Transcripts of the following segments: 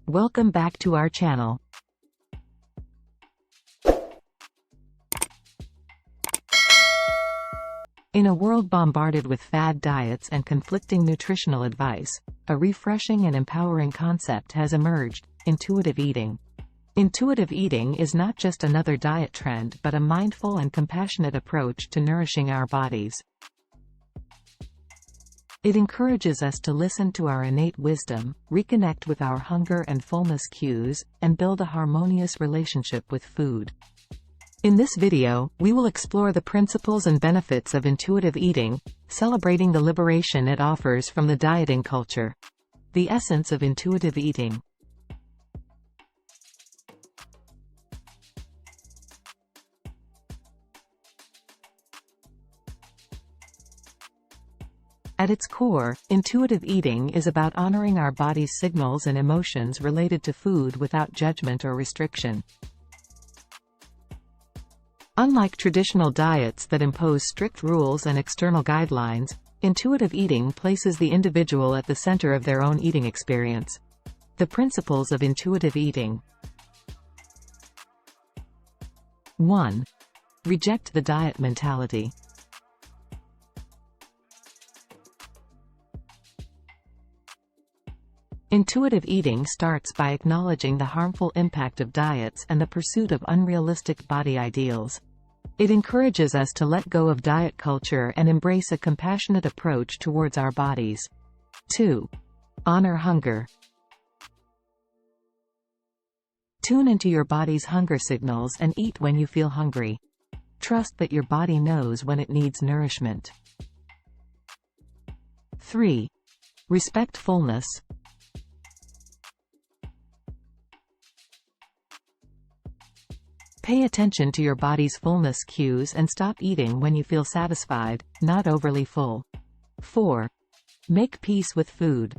Welcome back to our channel. In a world bombarded with fad diets and conflicting nutritional advice, a refreshing and empowering concept has emerged: intuitive eating. Intuitive eating is not just another diet trend but a mindful and compassionate approach to nourishing our bodies. It encourages us to listen to our innate wisdom, reconnect with our hunger and fullness cues, and build a harmonious relationship with food. In this video, we will explore the principles and benefits of intuitive eating, celebrating the liberation it offers from the dieting culture. The essence of intuitive eating. At its core, intuitive eating is about honoring our body's signals and emotions related to food without judgment or restriction. Unlike traditional diets that impose strict rules and external guidelines, intuitive eating places the individual at the center of their own eating experience. The principles of intuitive eating. 1. Reject the diet mentality. Intuitive eating starts by acknowledging the harmful impact of diets and the pursuit of unrealistic body ideals. It encourages us to let go of diet culture and embrace a compassionate approach towards our bodies. 2. Honor hunger. Tune into your body's hunger signals and eat when you feel hungry. Trust that your body knows when it needs nourishment. 3. Respect fullness. Pay attention to your body's fullness cues and stop eating when you feel satisfied, not overly full. 4. Make peace with food.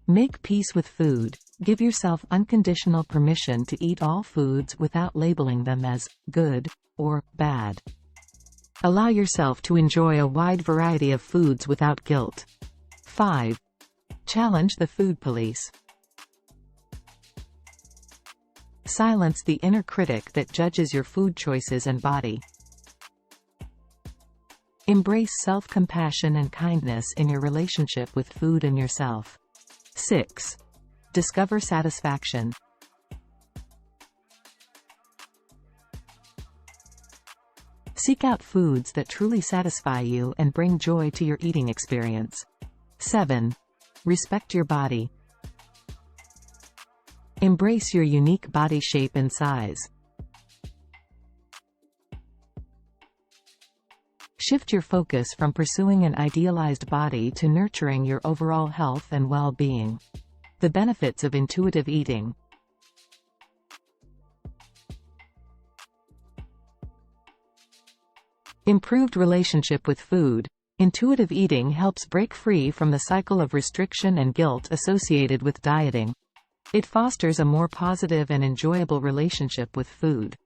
Make peace with food. Give yourself unconditional permission to eat all foods without labeling them as good or bad. Allow yourself to enjoy a wide variety of foods without guilt. 5. Challenge the food police. Silence the inner critic that judges your food choices and body. Embrace self-compassion and kindness in your relationship with food and yourself. 6. Discover satisfaction. Seek out foods that truly satisfy you and bring joy to your eating experience. 7. Respect your body. Embrace your unique body shape and size. Shift your focus from pursuing an idealized body to nurturing your overall health and well-being. The benefits of intuitive eating. Improved relationship with food. Intuitive eating helps break free from the cycle of restriction and guilt associated with dieting. It fosters a more positive and enjoyable relationship with food.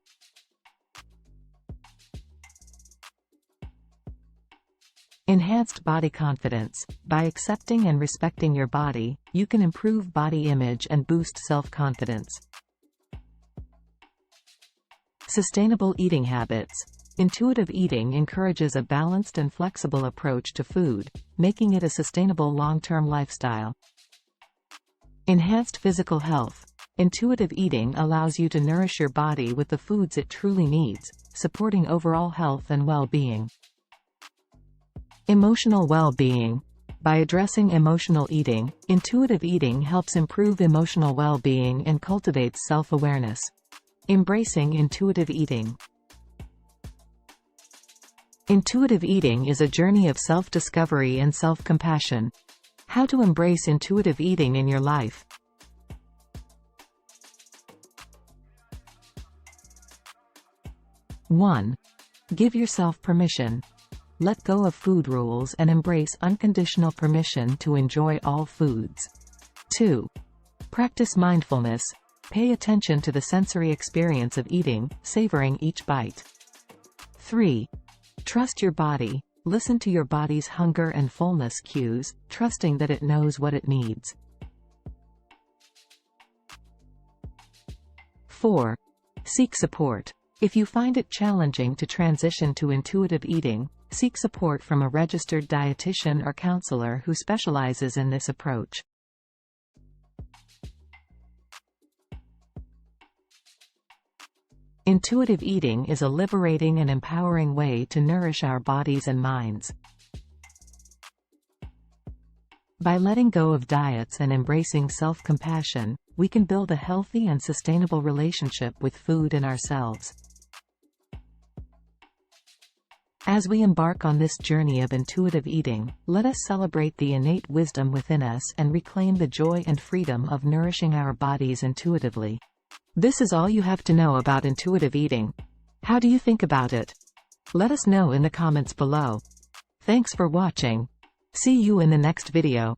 Enhanced body confidence. By accepting and respecting your body, you can improve body image and boost self-confidence. Sustainable eating habits. Intuitive eating encourages a balanced and flexible approach to food, making it a sustainable long-term lifestyle. Enhanced physical health. Intuitive eating allows you to nourish your body with the foods it truly needs, supporting overall health and well-being. Emotional well-being. By addressing emotional eating, intuitive eating helps improve emotional well-being and cultivates self-awareness. Embracing intuitive eating. Intuitive eating is a journey of self-discovery and self-compassion. How to embrace intuitive eating in your life. One. Give yourself permission. Let go of food rules and embrace unconditional permission to enjoy all foods. 2. Practice mindfulness. Pay attention to the sensory experience of eating, savoring each bite. 3. Trust your body. Listen to your body's hunger and fullness cues, trusting that it knows what it needs. 4. Seek support. If you find it challenging to transition to intuitive eating, seek support from a registered dietitian or counselor who specializes in this approach. Intuitive eating is a liberating and empowering way to nourish our bodies and minds. By letting go of diets and embracing self-compassion, we can build a healthy and sustainable relationship with food and ourselves. As we embark on this journey of intuitive eating, let us celebrate the innate wisdom within us and reclaim the joy and freedom of nourishing our bodies intuitively. This is all you have to know about intuitive eating. How do you think about it? Let us know in the comments below. Thanks for watching. See you in the next video.